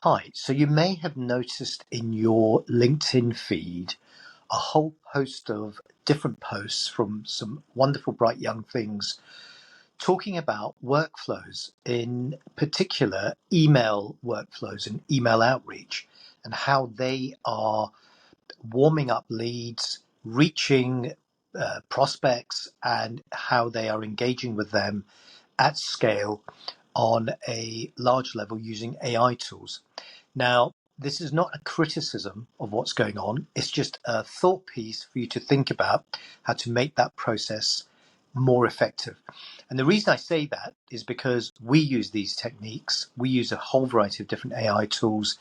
Hi, so you may have noticed in your LinkedIn feed a whole host of different posts from some wonderful, bright young things talking about workflows, in particular email workflows and email outreach, and how they are warming up leads, reaching prospects, and how they are engaging with them at scale on a large level using AI tools. Now, this is not a criticism of what's going on. It's just a thought piece for you to think about how to make that process more effective. And the reason I say that is because we use these techniques. We use a whole variety of different AI tools,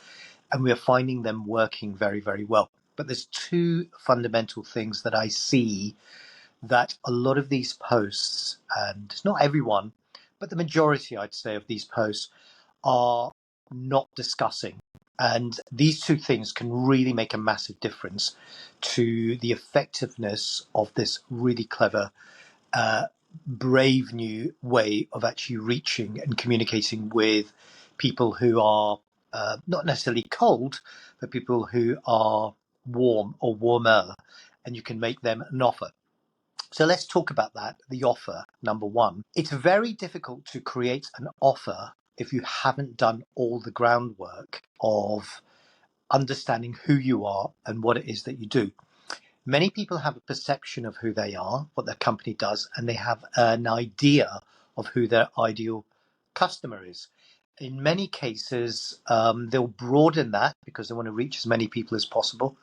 and we are finding them working very, very well. But there's two fundamental things that I see that a lot of these posts, and not everyone, but the majority, I'd say, of these posts are not discussing. And these two things can really make a massive difference to the effectiveness of this really clever, brave new way of actually reaching and communicating with people who are not necessarily cold, but people who are warm or warmer, and you can make them an offer. So let's talk about that. The offer, number one. It's very difficult to create an offer if you haven't done all the groundwork of understanding who you are and what it is that you do. Many people have a perception of who they are, what their company does, and they have an idea of who their ideal customer is. In many cases, they'll broaden that because they want to reach as many people as possible,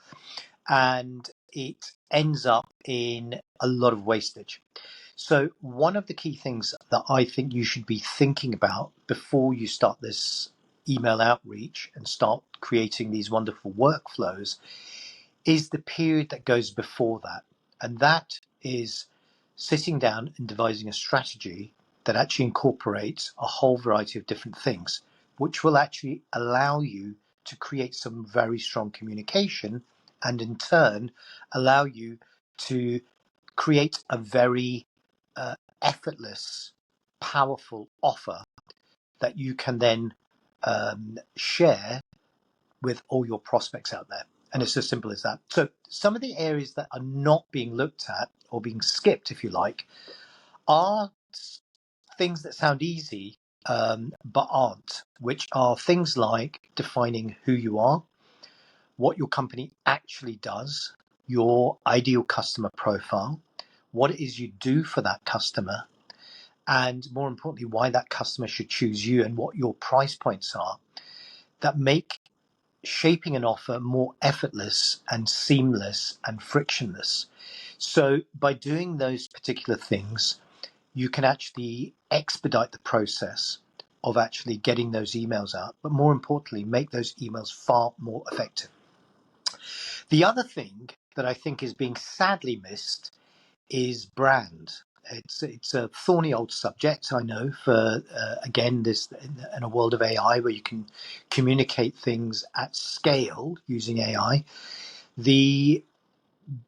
and it ends up in a lot of wastage. So one of the key things that I think you should be thinking about before you start this email outreach and start creating these wonderful workflows is the period that goes before that. And that is sitting down and devising a strategy that actually incorporates a whole variety of different things, which will actually allow you to create some very strong communication and in turn allow you to create a very effortless, powerful offer that you can then share with all your prospects out there. And it's as simple as that. So some of the areas that are not being looked at or being skipped, if you like, are things that sound easy but aren't, which are things like defining who you are, what your company actually does, your ideal customer profile, what it is you do for that customer, and more importantly, why that customer should choose you and what your price points are that make shaping an offer more effortless and seamless and frictionless. So by doing those particular things, you can actually expedite the process of actually getting those emails out, but more importantly, make those emails far more effective. The other thing that I think is being sadly missed is brand. It's a thorny old subject, I know, for again this in a world of AI where you can communicate things at scale using AI. The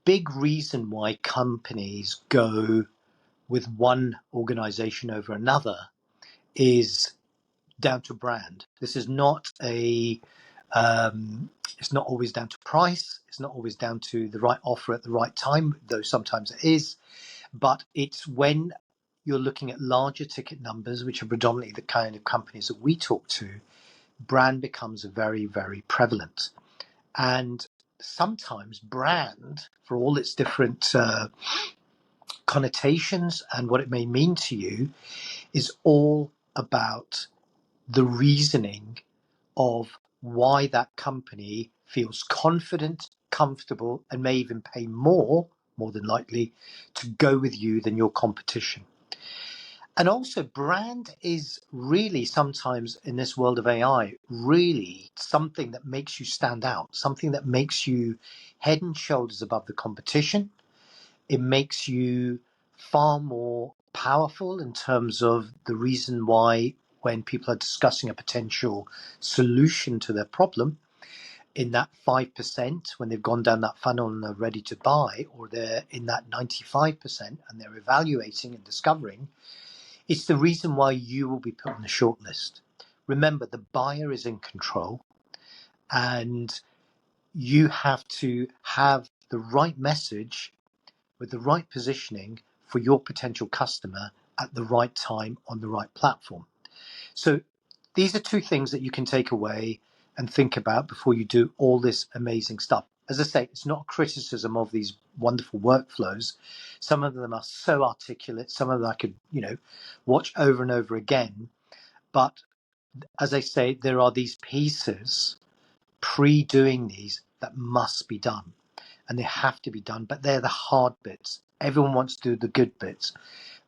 big reason why companies go with one organization over another is down to brand. This is not it's not always down to price. It's not always down to the right offer at the right time, though sometimes it is. But it's when you're looking at larger ticket numbers, which are predominantly the kind of companies that we talk to, brand becomes very, very prevalent. And sometimes brand, for all its different connotations and what it may mean to you, is all about the reasoning of why that company feels confident, comfortable, and may even pay more than likely, to go with you than your competition. And also, brand is really sometimes in this world of AI, really something that makes you stand out, something that makes you head and shoulders above the competition. It makes you far more powerful in terms of the reason why, when people are discussing a potential solution to their problem, in that 5%, when they've gone down that funnel and they're ready to buy, or they're in that 95% and they're evaluating and discovering, it's the reason why you will be put on the shortlist. Remember, the buyer is in control. And you have to have the right message with the right positioning for your potential customer at the right time on the right platform. So these are two things that you can take away and think about before you do all this amazing stuff. As I say, it's not a criticism of these wonderful workflows. Some of them are so articulate, some of them I could, watch over and over again. But as I say, there are these pieces pre-doing these that must be done, and they have to be done, but they're the hard bits. Everyone wants to do the good bits,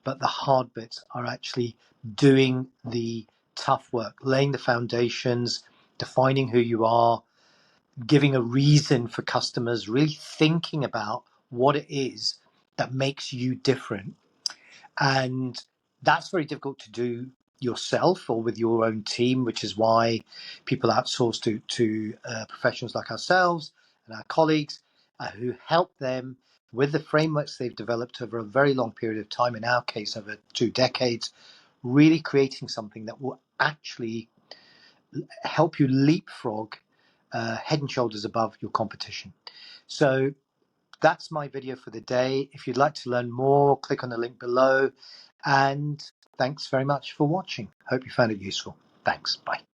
but the hard bits are actually doing the tough work, laying the foundations, defining who you are, giving a reason for customers, really thinking about what it is that makes you different. And that's very difficult to do yourself or with your own team, which is why people outsource to professionals like ourselves and our colleagues who help them with the frameworks they've developed over a very long period of time, in our case over 2 decades, really creating something that will actually help you leapfrog head and shoulders above your competition. So that's my video for the day. If you'd like to learn more, click on the link below. And thanks very much for watching. Hope you found it useful. Thanks. Bye.